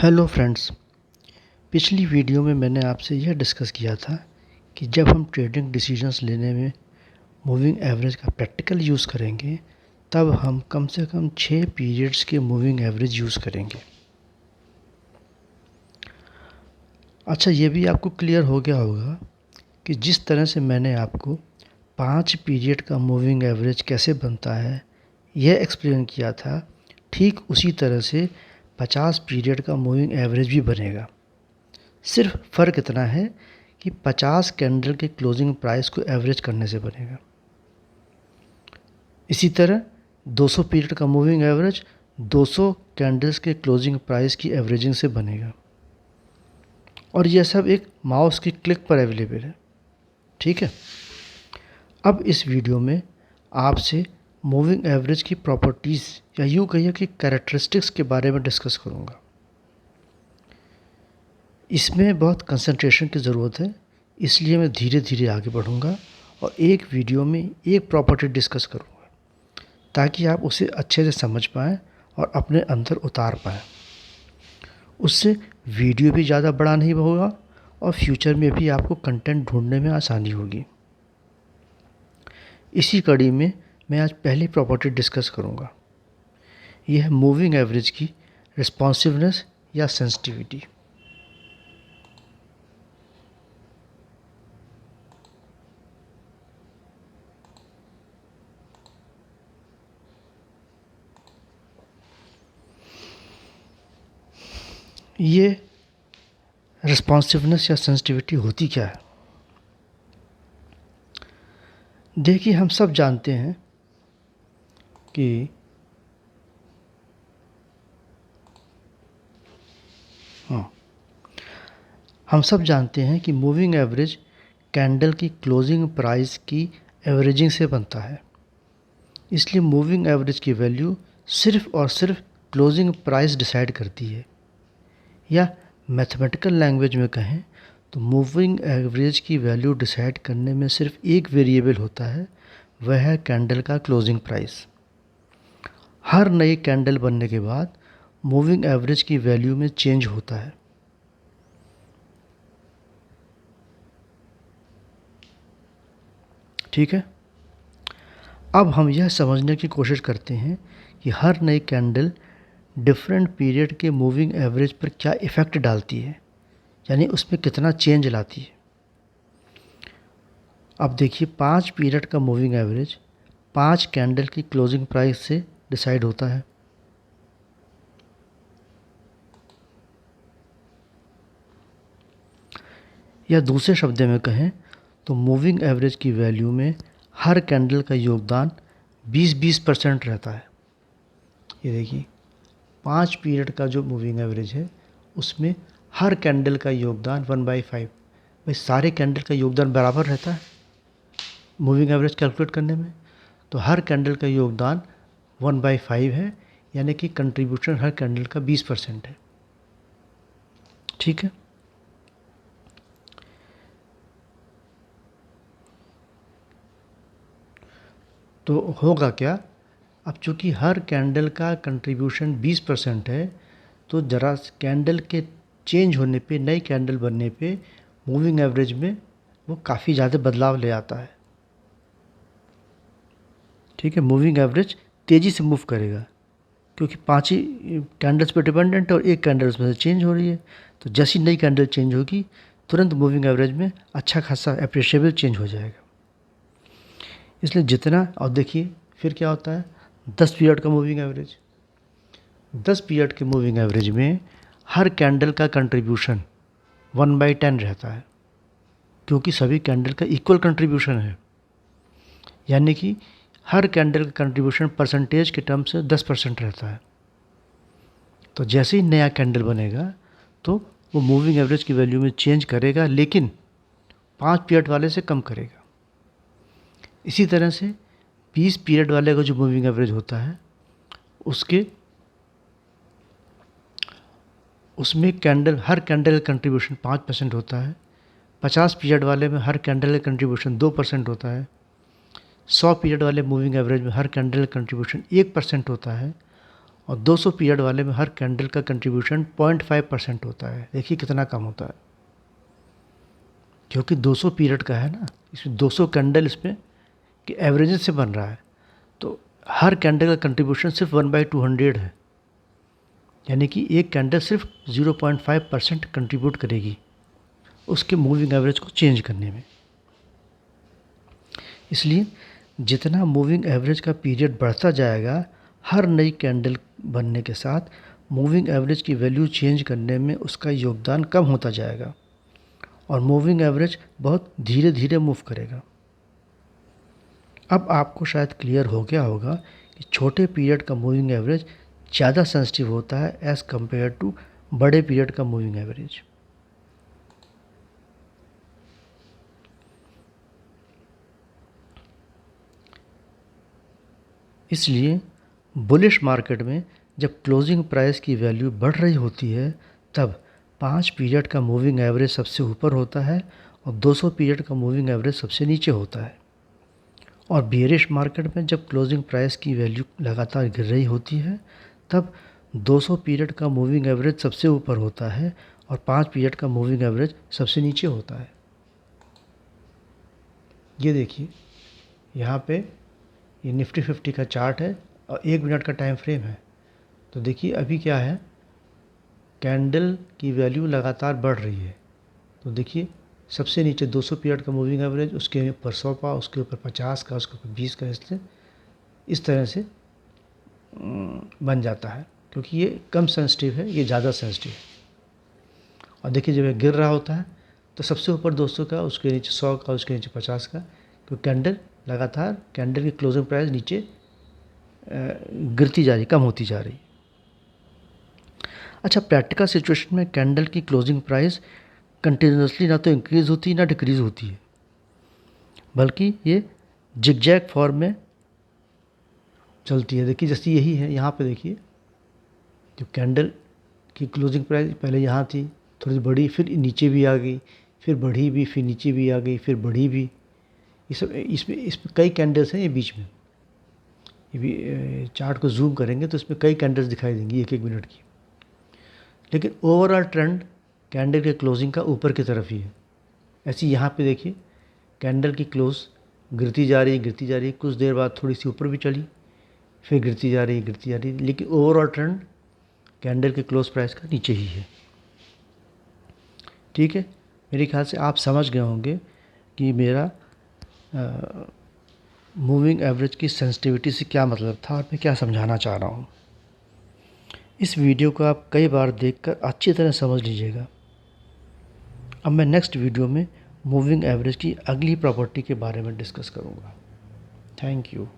Hello friends. पिछली video में मैंने आपसे यह डिस्कस किया था कि जब हम ट्रेडिंग डिसीजंस लेने में मूविंग एवरेज का प्रैक्टिकल यूज़ करेंगे तब हम कम से कम 6 पीरियड्स के मूविंग एवरेज यूज़ करेंगे। अच्छा, ये भी आपको क्लियर हो गया होगा कि जिस तरह से मैंने आपको 5 पीरियड का मूविंग एवरेज कैसे बनता है यह एक्सप्लेन किया था, ठीक उसी तरह से 50 पीरियड का मूविंग एवरेज भी बनेगा। सिर्फ फ़र्क इतना है कि 50 कैंडल के क्लोजिंग प्राइस को एवरेज करने से बनेगा। इसी तरह 200 पीरियड का मूविंग एवरेज 200 कैंडल्स के क्लोजिंग प्राइस की एवरेजिंग से बनेगा, और यह सब एक माउस की क्लिक पर अवेलेबल है। ठीक है, अब इस वीडियो में आपसे मूविंग एवरेज की प्रॉपर्टीज़ या यूँ कहिए कि कैरेक्टरिस्टिक्स के बारे में डिस्कस करूँगा। इसमें बहुत कंसंट्रेशन की ज़रूरत है, इसलिए मैं धीरे धीरे आगे बढ़ूँगा और एक वीडियो में एक प्रॉपर्टी डिस्कस करूँगा ताकि आप उसे अच्छे से समझ पाएँ और अपने अंदर उतार पाएँ। उससे वीडियो भी ज़्यादा बड़ा नहीं होगा और फ्यूचर में भी आपको कंटेंट ढूंढने में आसानी होगी। इसी कड़ी में मैं आज पहली प्रॉपर्टी डिस्कस करूँगा। यह है मूविंग एवरेज की रिस्पॉन्सिवनेस या सेंसिटिविटी। ये रिस्पॉन्सिवनेस या सेंसिटिविटी होती क्या है? देखिए, हम सब जानते हैं कि हम सब जानते हैं कि मूविंग एवरेज कैंडल की क्लोजिंग प्राइस की एवरेजिंग से बनता है। इसलिए मूविंग एवरेज की वैल्यू सिर्फ और सिर्फ क्लोजिंग प्राइस डिसाइड करती है, या मैथमेटिकल लैंग्वेज में कहें तो मूविंग एवरेज की वैल्यू डिसाइड करने में सिर्फ एक वेरिएबल होता है, वह है कैंडल का क्लोजिंग प्राइस। हर नई कैंडल बनने के बाद मूविंग एवरेज की वैल्यू में चेंज होता है। ठीक है, अब हम यह समझने की कोशिश करते हैं कि हर नई कैंडल डिफरेंट पीरियड के मूविंग एवरेज पर क्या इफ़ेक्ट डालती है, यानी उसमें कितना चेंज लाती है। अब देखिए, 5 पीरियड का मूविंग एवरेज 5 कैंडल की क्लोजिंग प्राइस से डिसाइड होता है। या दूसरे शब्दों में कहें तो मूविंग एवरेज की वैल्यू में हर कैंडल का योगदान 20-20% रहता है। ये देखिए, 5 पीरियड का जो मूविंग एवरेज है उसमें हर कैंडल का योगदान 1/5। भाई, सारे कैंडल का योगदान बराबर रहता है मूविंग एवरेज कैलकुलेट करने में, तो हर कैंडल का योगदान 1/5 है, यानी कि कंट्रीब्यूशन हर कैंडल का 20% है। ठीक है, तो होगा क्या, अब चूँकि हर कैंडल का कंट्रीब्यूशन 20% है, तो ज़रा कैंडल के चेंज होने पे, नई कैंडल बनने पे मूविंग एवरेज में वो काफ़ी ज़्यादा बदलाव ले आता है। ठीक है, मूविंग एवरेज तेज़ी से मूव करेगा क्योंकि 5 ही कैंडल्स पे डिपेंडेंट है और एक कैंडल्स में से चेंज हो रही है, तो जैसी नई कैंडल चेंज होगी तुरंत मूविंग एवरेज में अच्छा खासा अप्रिशिएबल चेंज हो जाएगा। इसलिए जितना, और देखिए फिर क्या होता है, 10 पीरियड का मूविंग एवरेज, 10 पीरियड के मूविंग एवरेज में हर कैंडल का कंट्रीब्यूशन 1/10 रहता है, क्योंकि सभी कैंडल का इक्वल कंट्रीब्यूशन है, यानी कि हर कैंडल का कंट्रीब्यूशन परसेंटेज के टर्म से 10% रहता है। तो जैसे ही नया कैंडल बनेगा तो वो मूविंग एवरेज की वैल्यू में चेंज करेगा, लेकिन 5 पीरियड वाले से कम करेगा। इसी तरह से 20 पीरियड वाले का जो मूविंग एवरेज होता है उसमें हर कैंडल का कंट्रीब्यूशन 5% होता है। 50 पीरियड वाले में हर कैंडल का कंट्रीब्यूशन 2% होता है। 100 पीरियड वाले मूविंग एवरेज में हर कैंडल का कंट्रीब्यूशन 1% होता है, और 200 पीरियड वाले में हर कैंडल का कंट्रीब्यूशन 0.5% होता है। देखिए कितना कम होता है, क्योंकि 200 पीरियड का है ना, इसमें 200 कैंडल इसमें कि एवरेज से बन रहा है, तो हर कैंडल का कंट्रीब्यूशन सिर्फ 1/200 है, यानी कि एक कैंडल सिर्फ 0.5% कंट्रीब्यूट करेगी उसके मूविंग एवरेज को चेंज करने में। इसलिए जितना मूविंग एवरेज का पीरियड बढ़ता जाएगा, हर नई कैंडल बनने के साथ मूविंग एवरेज की वैल्यू चेंज करने में उसका योगदान कम होता जाएगा और मूविंग एवरेज बहुत धीरे धीरे मूव करेगा। अब आपको शायद क्लियर हो गया होगा कि छोटे पीरियड का मूविंग एवरेज ज़्यादा सेंसिटिव होता है एज़ कम्पेयर टू बड़े पीरियड का मूविंग एवरेज। इसलिए बुलिश मार्केट में जब क्लोजिंग प्राइस की वैल्यू बढ़ रही होती है, तब 5 पीरियड का मूविंग एवरेज सबसे ऊपर होता है और 200 पीरियड का मूविंग एवरेज सबसे नीचे होता है। और बियरिश मार्केट में जब क्लोजिंग प्राइस की वैल्यू लगातार गिर रही होती है, तब 200 पीरियड का मूविंग एवरेज सबसे ऊपर होता है और 5 पीरियड का मूविंग एवरेज सबसे नीचे होता है। ये देखिए, यहाँ पे ये निफ्टी 50 का चार्ट है और 1 मिनट का टाइम फ्रेम है। तो देखिए अभी क्या है, कैंडल की वैल्यू लगातार बढ़ रही है। तो देखिए सबसे नीचे 200 पीरियड का मूविंग एवरेज, उसके ऊपर 100 का, उसके ऊपर 50 का, उसके ऊपर 20 का, इसलिए इस तरह से बन जाता है, क्योंकि ये कम सेंसिटिव है, ये ज़्यादा सेंसिटिव है। और देखिए जब ये गिर रहा होता है तो सबसे ऊपर 200 का, उसके नीचे 100 का, उसके नीचे 50 का, क्योंकि कैंडल लगातार कैंडल की क्लोजिंग प्राइस नीचे गिरती जा रही, कम होती जा रही। अच्छा, प्रैक्टिकल सिचुएशन में कैंडल की क्लोजिंग प्राइस कंटिन्यूसली ना तो इंक्रीज़ होती है ना डिक्रीज़ होती है, बल्कि ये जिगजैग फॉर्म में चलती है। देखिए जैसे यही है, यहाँ पे देखिए जो कैंडल की क्लोजिंग प्राइस पहले यहाँ थी, थोड़ी बड़ी, फिर नीचे भी आ गई, फिर बढ़ी भी, फिर नीचे भी आ गई, फिर बढ़ी भी। ये सब इसमें कई कैंडल्स हैं ये बीच में। ये भी चार्ट को जूम करेंगे तो इसमें कई कैंडल्स दिखाई देंगी एक एक मिनट की, लेकिन ओवरऑल ट्रेंड कैंडल के क्लोजिंग का ऊपर की तरफ ही है। ऐसे यहाँ पे देखिए कैंडल की क्लोज गिरती जा रही है, गिरती जा रही है, कुछ देर बाद थोड़ी सी ऊपर भी चली, फिर गिरती जा रही है, गिरती जा रही है, लेकिन ओवरऑल ट्रेंड कैंडल के क्लोज प्राइस का नीचे ही है। ठीक है, मेरे ख्याल से आप समझ गए होंगे कि मेरा मूविंग एवरेज की सेंसिटिविटी से क्या मतलब था और मैं क्या समझाना चाह रहा हूँ। इस वीडियो को आप कई बार देखकर अच्छी तरह समझ लीजिएगा। अब मैं नेक्स्ट वीडियो में मूविंग एवरेज की अगली प्रॉपर्टी के बारे में डिस्कस करूँगा। Thank you.